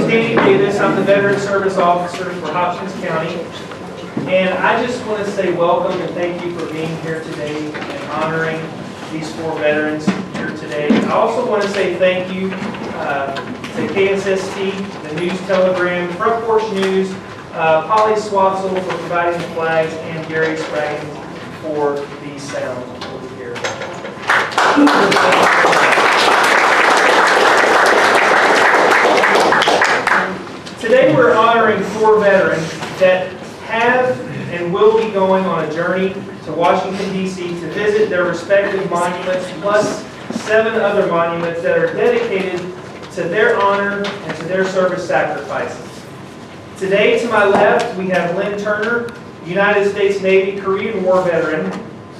is Danny Davis. I'm the Veteran Service Officer for Hopkins County. And I just want to say welcome and thank you for being here today and honoring these 4 veterans here today. I also want to say thank you to KSST, the News Telegram, Front Porch News, Polly Swatzel for providing the flags, and Gary Spraggins for the sound over here. Today we're honoring 4 veterans that have and will be going on a journey to Washington, D.C. to visit their respective monuments, plus 7 other monuments that are dedicated to their honor and to their service sacrifices. Today, to my left, we have Lynn Turner, United States Navy Korean War veteran,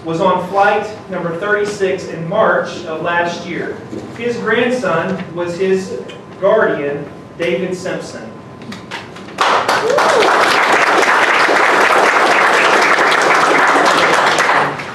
was on flight number 36 in March of last year. His grandson was his guardian, David Simpson.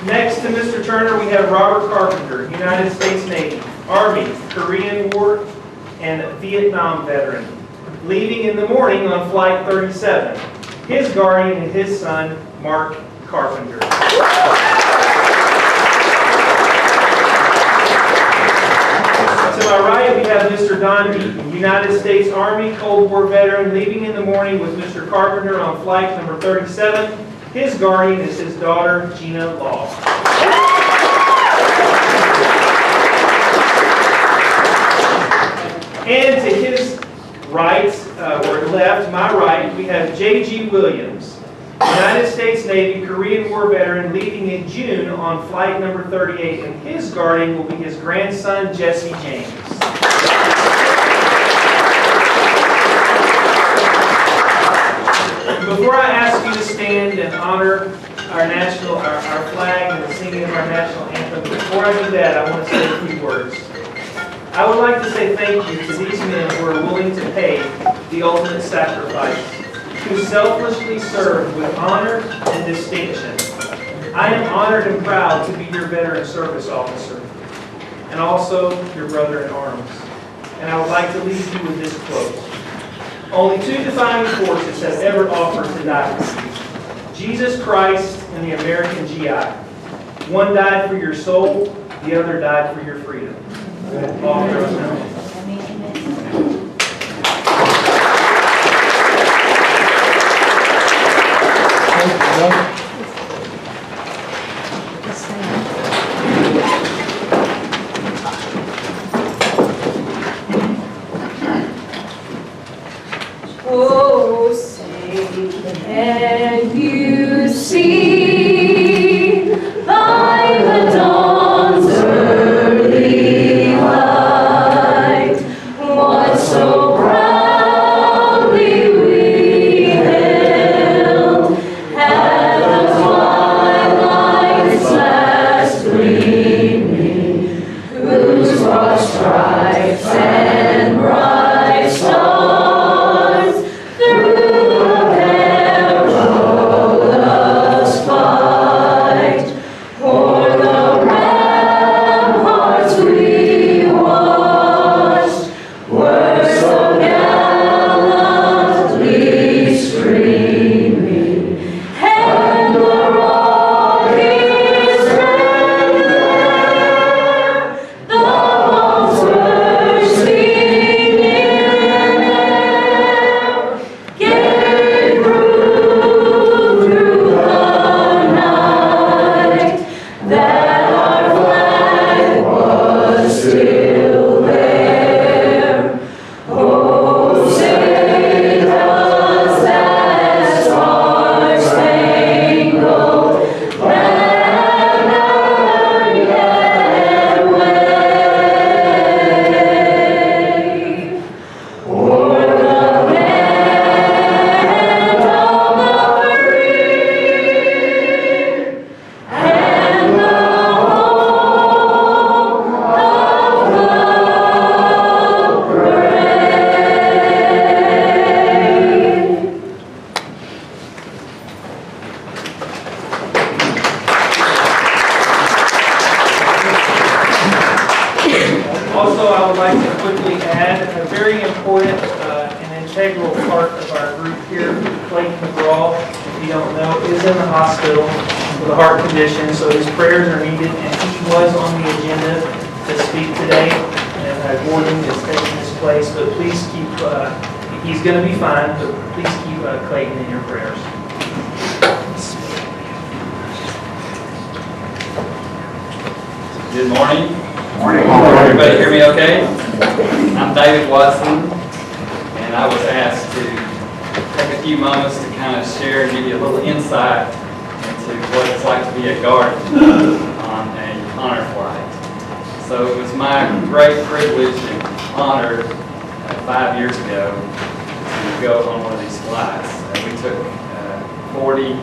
Next to Mr. Turner, we have Robert Carpenter, United States Navy, Army, Korean War, and Vietnam veteran, leaving in the morning on Flight 37. His guardian is his son, Mark Carpenter. To my right, we have Mr. Don Deaton, United States Army, Cold War veteran, leaving in the morning with Mr. Carpenter on flight number 37. His guardian is his daughter, Gina Law. And to his right, or left, my right, we have J.G. Williams, United States Navy Korean War veteran, leaving in June on flight number 38, and his guardian will be his grandson, Jesse James. Before I ask you to stand and honor our flag and the singing of our national anthem, before I do that, I want to say a few words. I would like to say thank you to these men who are willing to pay the ultimate sacrifice, who selflessly serve with honor and distinction. I am honored and proud to be your veteran service officer, and also your brother in arms. And I would like to leave you with this quote. Only 2 defining forces have ever offered to die for you: Jesus Christ and the American GI. One died for your soul, the other died for your freedom. All heroes now. Oh, say, can you see by the dawn's early light what so proudly we hailed at the twilight's last gleaming, whose broad stripes and bright stars through the perilous integral part of our group here. Clayton McGraw, if you don't know, is in the hospital with a heart condition, so his prayers are needed, and he was on the agenda to speak today, and Gordon is taking his place, but please keep, he's going to be fine, but please keep Clayton in your prayers. Good morning. Morning. Everybody hear me okay? I'm David Watson, and I was asked to take a few moments to kind of share and give you a little insight into what it's like to be a guardian on an honor flight. So it was my great privilege and honor 5 years ago to go on one of these flights. We took 40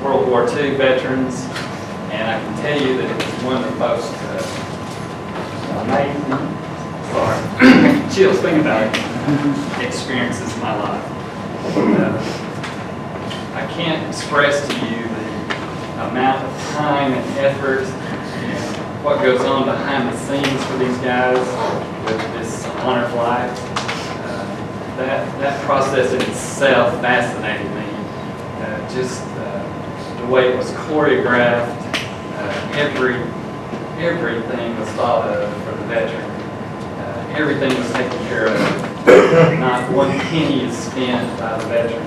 World War II veterans, and I can tell you that it was one of the most amazing, chills thing about it, experiences of my life. I can't express to you the amount of time and effort and what goes on behind the scenes for these guys with this honor flight. That process in itself fascinated me. Just the way it was choreographed. Everything was thought of for the veteran. Everything was taken care of. Not one penny is spent by the veteran.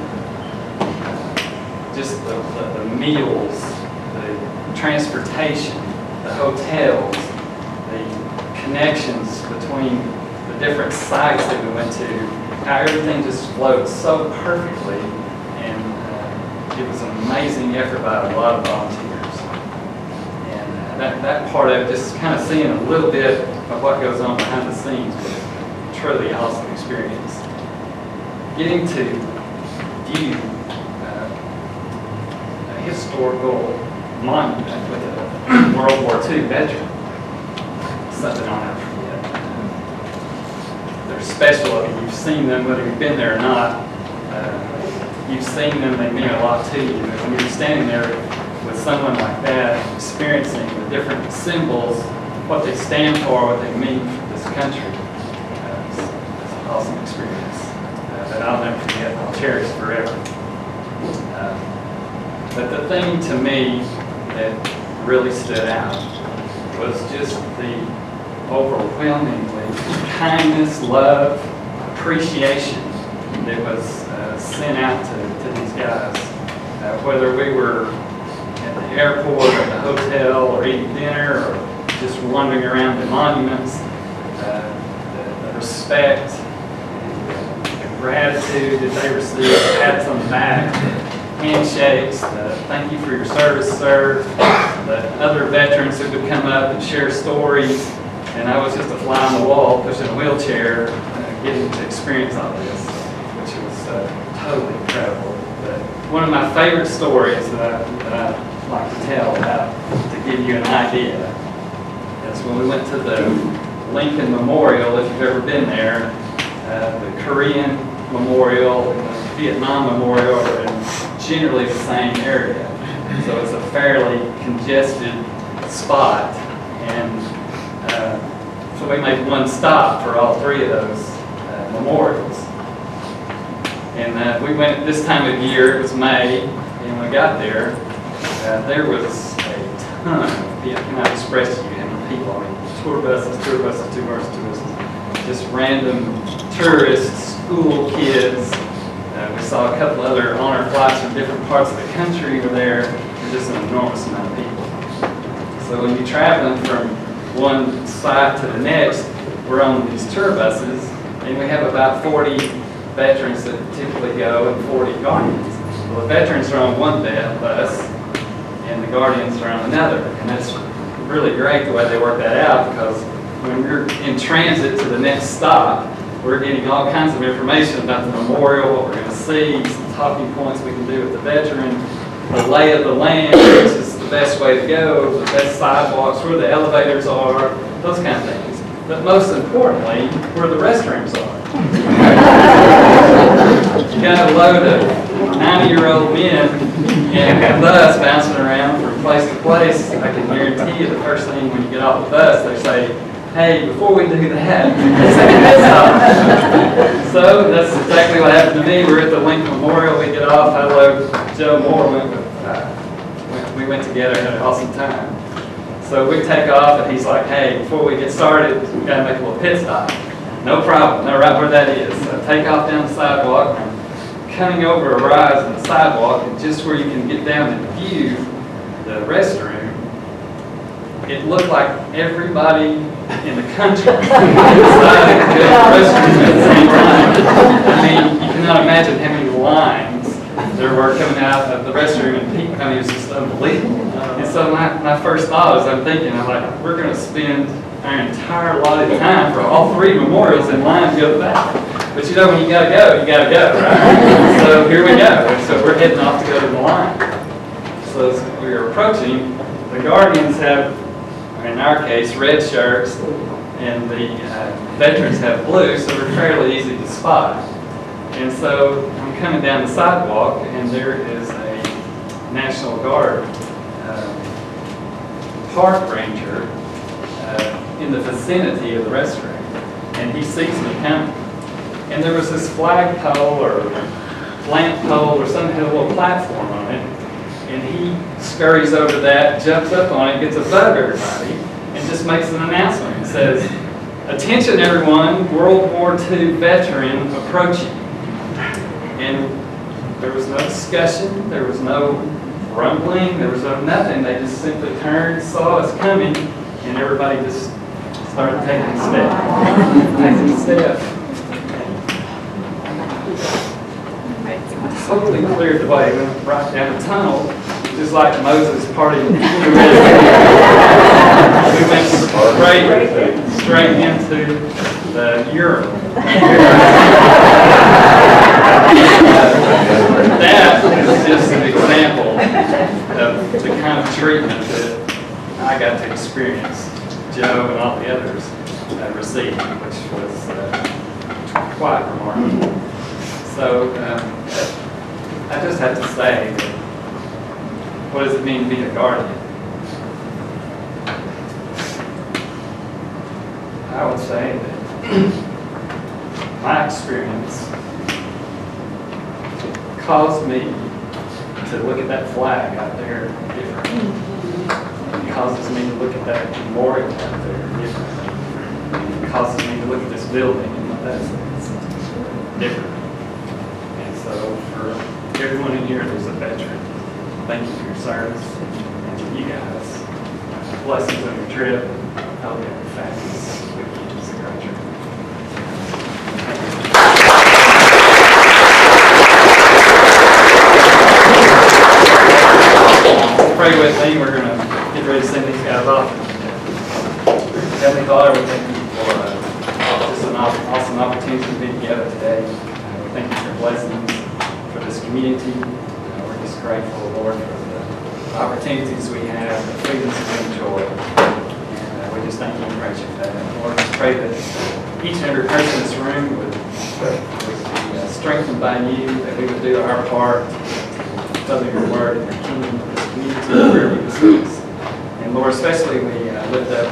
Just the meals, the transportation, the hotels, the connections between the different sites that we went to, how everything just flowed so perfectly, and it was an amazing effort by a lot of volunteers. That part of it, just kind of seeing a little bit of what goes on behind the scenes, was a truly awesome experience. Getting to view a historical monument with a World War II veteran, something I'll never forget. They're special. I mean, you've seen them, whether you've been there or not. You've seen them, they mean a lot to you. And when you're standing there with someone like that, experiencing the different symbols, what they stand for, what they mean for this country, it's an awesome experience that I'll never forget, I'll cherish forever. But the thing to me that really stood out was just the overwhelmingly kindness, love, appreciation that was sent out to these guys. Whether we were at the airport or the hotel or eating dinner or just wandering around the monuments, the respect, the gratitude that they received, the pats on the back, handshakes, the thank you for your service, sir, the other veterans who would come up and share stories, and I was just a fly on the wall pushing a wheelchair, getting to experience all this, which was totally incredible. But one of my favorite stories that I like to tell about, to give you an idea, is when we went to the Lincoln Memorial, if you've ever been there. The Korean Memorial and the Vietnam Memorial are in generally the same area. So it's a fairly congested spot. And so we made one stop for all three of those memorials. And we went this time of year, it was May, and when we got there, there was a ton of people, I cannot express to you how many people. I mean, tour buses, just random tourists, school kids. We saw a couple other honor flights from different parts of the country were there. There's just an enormous amount of people. So when you're traveling from one site to the next, we're on these tour buses, and we have about 40 veterans that typically go and 40 guardians. Well, the veterans are on one bus, and the guardians are on another. And that's really great the way they work that out, because when we're in transit to the next stop, we're getting all kinds of information about the memorial, what we're going to see, some talking points we can do with the veteran, the lay of the land, which is the best way to go, the best sidewalks, where the elevators are, those kind of things. But most importantly, where the restrooms are. You got a load of 90-year-old men in a bus bouncing around from place to place. I can guarantee you the first thing when you get off the bus, they say, hey, before we do that, let's take this off. So that's exactly what happened to me. We're at the Lincoln Memorial. We get off. I load Joe Moore. We went together and had an awesome time. So we take off, and he's like, "Hey, before we get started, we got to make a little pit stop." No problem. Know right where that is. So I take off down the sidewalk. I'm coming over a rise in the sidewalk, and just where you can get down and view the restroom, it looked like everybody in the country decided to go to the restroom at the same time. I mean, you cannot imagine how many lines there were coming out of the restroom, and people, I mean, it was just unbelievable. And so my first thought is, I'm like, we're going to spend our entire allotted time for all three memorials in line to go to the bathroom. But you know, when you got to go, right? So here we go. And so we're heading off to go to the line. So as we are approaching, the Guardians have, in our case, red shirts, and the veterans have blue, so they're fairly easy to spot. And so I'm coming down the sidewalk, and there is a National Guard park ranger in the vicinity of the restroom, and he sees me coming. And there was this flagpole or lamp pole or some kind of little platform on it, and he scurries over that, jumps up on it, gets above everybody, and just makes an announcement. It says, "Attention everyone, World War II veteran approaching." And there was no discussion, there was no rumbling, there was no nothing. They just simply turned, saw us coming, and everybody just started taking a step. Totally cleared the way. We went right down the tunnel, just like Moses parting the Red Sea. We went straight into the urinal. That is just an example of the kind of treatment that I got to experience, Joe and all the others received, which was quite remarkable. So I just have to say, what does it mean to be a guardian? I would say that my experience caused me to look at that flag out there differently. It causes me to look at that memorial out there differently. It causes me to look at this building and what that's different. And so for everyone in here who's a veteran, thank you for your service. And to you guys, blessings on your trip. I hope you have a fabulous weekend. It's a great trip. Pray with me. We're going to get ready to send these guys off. Heavenly Father, we thank you for just an awesome opportunity to be together today. We thank you for blessings for this community. We're just grateful, Lord, for the opportunities we have, the freedoms we enjoy. And we just thank you and praise you for that. Lord, we pray that each and every person in this room would be strengthened by you, that we would do our part to further your word and your kingdom of this community wherever you send us. And Lord, especially we lift up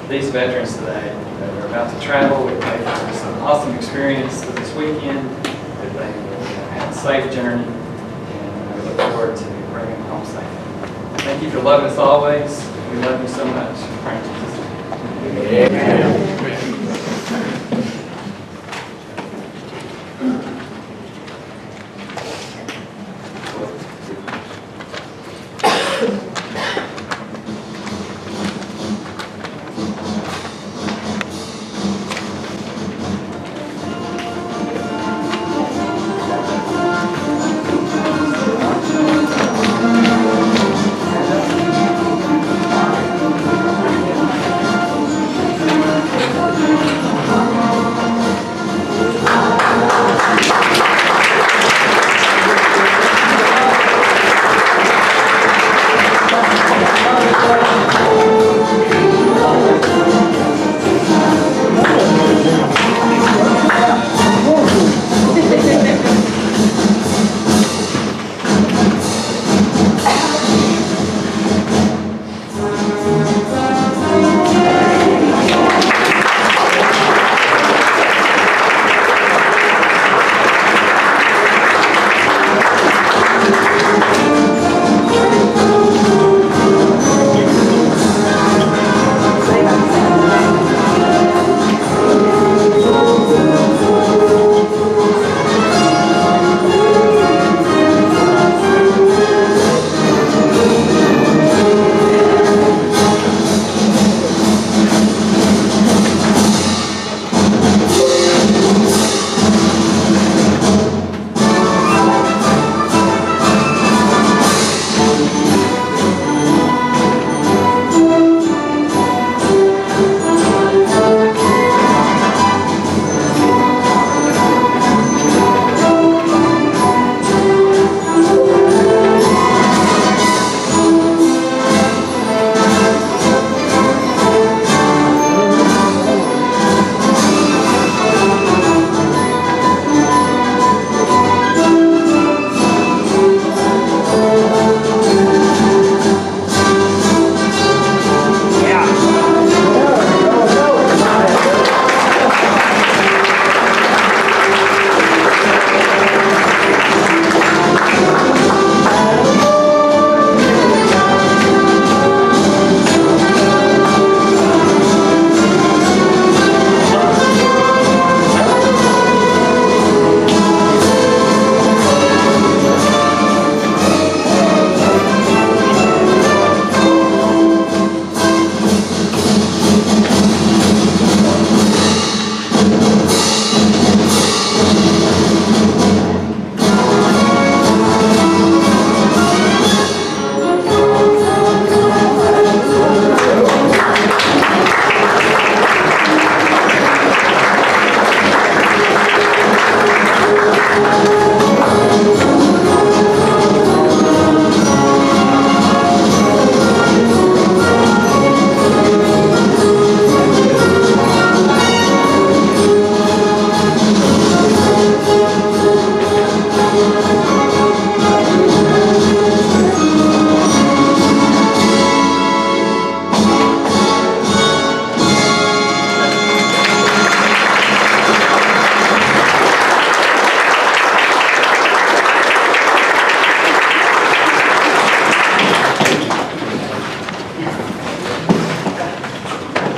these veterans today that are about to travel. We pray for some awesome experience this weekend, that they will have a safe journey, and we look forward to bringing them home safely. Thank you for loving us always. We love you so much. Pray in Jesus' name. Amen.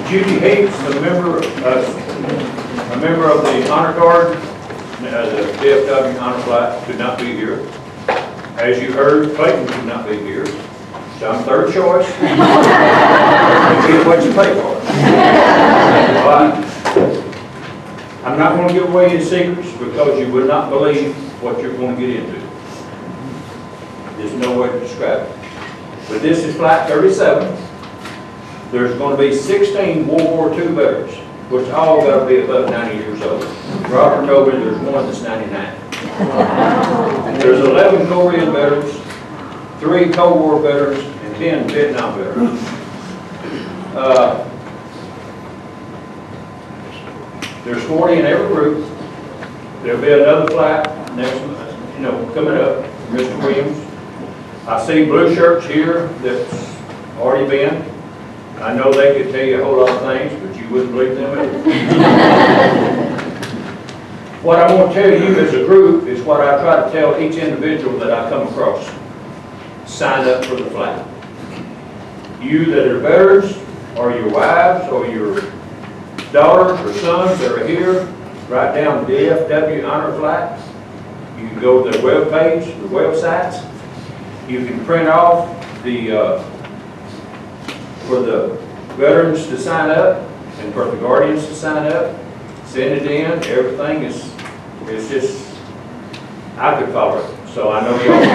Judy Hates, a member of the Honor Guard, the DFW Honor Flight, could not be here. As you heard, Clayton could not be here. So I'm third choice. You get what you pay for. I'm not going to give away any secrets because you would not believe what you're going to get into. There's no way to describe it. But this is Flight 37. There's going to be 16 World War II veterans, which all got to be above 90 years old. Robert told me there's one that's 99. There's 11 Korean veterans, 3 Cold War veterans, and 10 Vietnam veterans. There's 40 in every group. There'll be another flight next month, coming up, Mr. Williams. I see blue shirts here that's already been. I know they could tell you a whole lot of things, but you wouldn't believe them either. What I want to tell you as a group is what I try to tell each individual that I come across. Sign up for the flight. You that are veterans, or your wives, or your daughters or sons that are here, write down DFW Honor Flight. You can go to their webpage, the websites. You can print off for the veterans to sign up and for the guardians to sign up. Send it in. Everything is just, I could follow it. So I know y'all.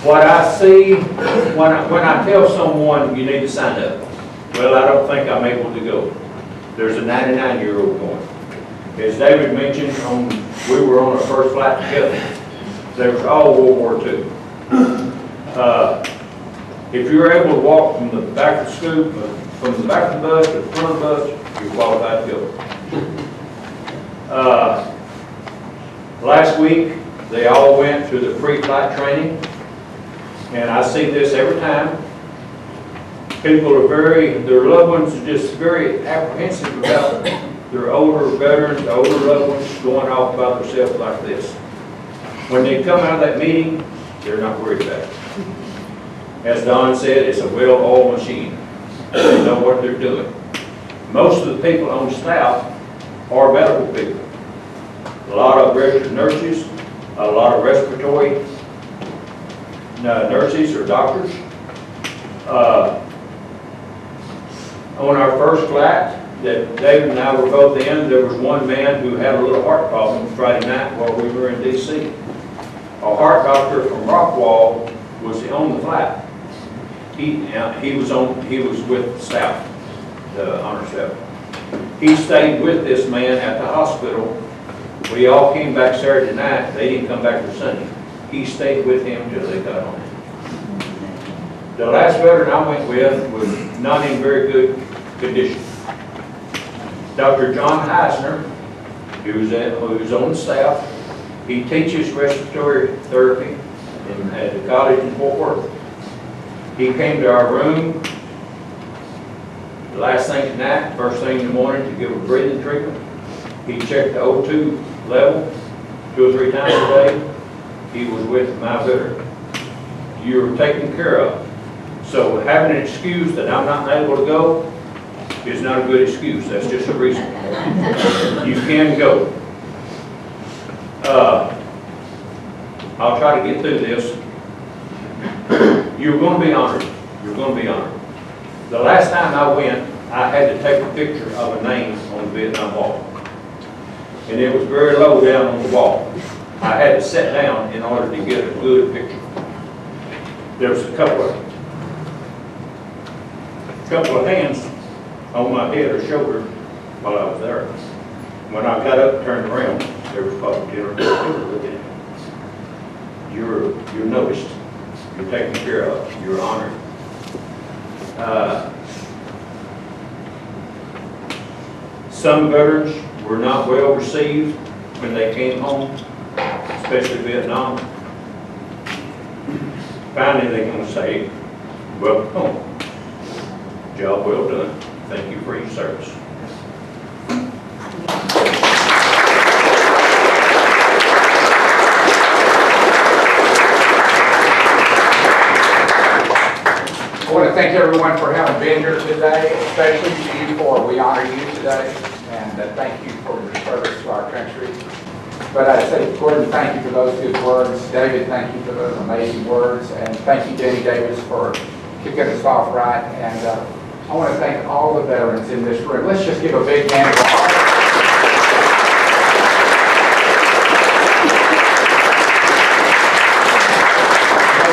What I see when I tell someone you need to sign up, well, I don't think I'm able to go. There's a 99-year-old going. As David mentioned, we were on our first flight together. They were all World War II. If you're able to walk from the back of the scoop, from the back of the bus to the front of the bus, you're qualified to go. Last week, they all went to the pre-flight training, and I see this every time. People are their loved ones are just very apprehensive about their older veterans, the older loved ones going off by themselves like this. When they come out of that meeting, they're not worried about it. As Don said, it's a well-oiled machine. They know what they're doing. Most of the people on staff are medical people. A lot of registered nurses, a lot of respiratory nurses or doctors. On our first flight that David and I were both in, there was one man who had a little heart problem Friday night while we were in D.C. A heart doctor from Rockwall was on the flight. He was with staff, the honor staff. He stayed with this man at the hospital. We all came back Saturday night. They didn't come back till Sunday. He stayed with him till they got on him. The last veteran I went with was not in very good condition. Dr. John Heisner, who's on the staff, he teaches respiratory therapy at the college in Fort Worth. He came to our room the last thing at night, first thing in the morning to give a breathing treatment. He checked the O2 level 2 or 3 times a day. He was with my veteran. You're taken care of. So having an excuse that I'm not able to go is not a good excuse. That's just a reason. You can go. I'll try to get through this. You're going to be honored. You're going to be honored. The last time I went, I had to take a picture of a name on the Vietnam Wall. And it was very low down on the wall. I had to sit down in order to get a good picture. There was a couple of hands on my head or shoulder while I was there. When I got up and turned around, there was probably 10 or 12 people looking at me. You're noticed. You're taken care of. You're honored. Some veterans were not well received when they came home, especially Vietnam. Finally, they're going to say, welcome home. Job well done. Thank you for your service. I want to thank everyone for having been here today, especially to you four. We honor you today, and thank you for your service to our country. But I'd say, Gordon, thank you for those good words. David, thank you for those amazing words. And thank you, Denny Davis, for kicking us off right. And I want to thank all the veterans in this room. Let's just give a big hand of applause.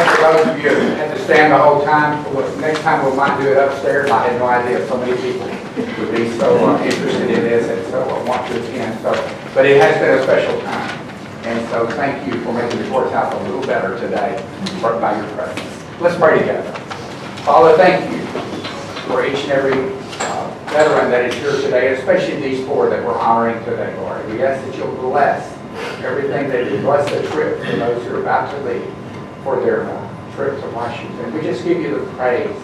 For those of you who had to stand the whole time, next time we might do it upstairs. I had no idea so many people would be so interested in this and so want to attend. But it has been a special time. And so thank you for making the courthouse a little better today by your presence. Let's pray together. Father, thank you for each and every veteran that is here today, especially these four that we're honoring today, Lord. We ask that you'll bless everything they do. Bless the trip for those who are about to leave for their trip to Washington. We just give you the praise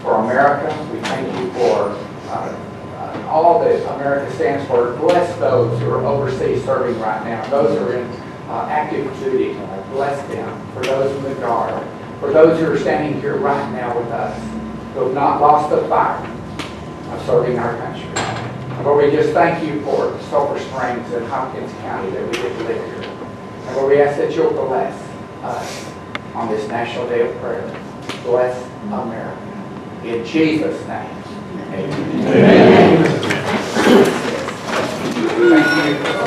for America. We thank you for all that America stands for. Bless those who are overseas serving right now. Those who are in active duty, bless them. For those in the Guard. For those who are standing here right now with us, who have not lost the fire of serving our country. Lord, we just thank you for Sulphur Springs and Hopkins County that we get to live here. And Lord, we ask that you'll bless us on this National Day of Prayer. Bless America. In Jesus' name. Amen. Thank you.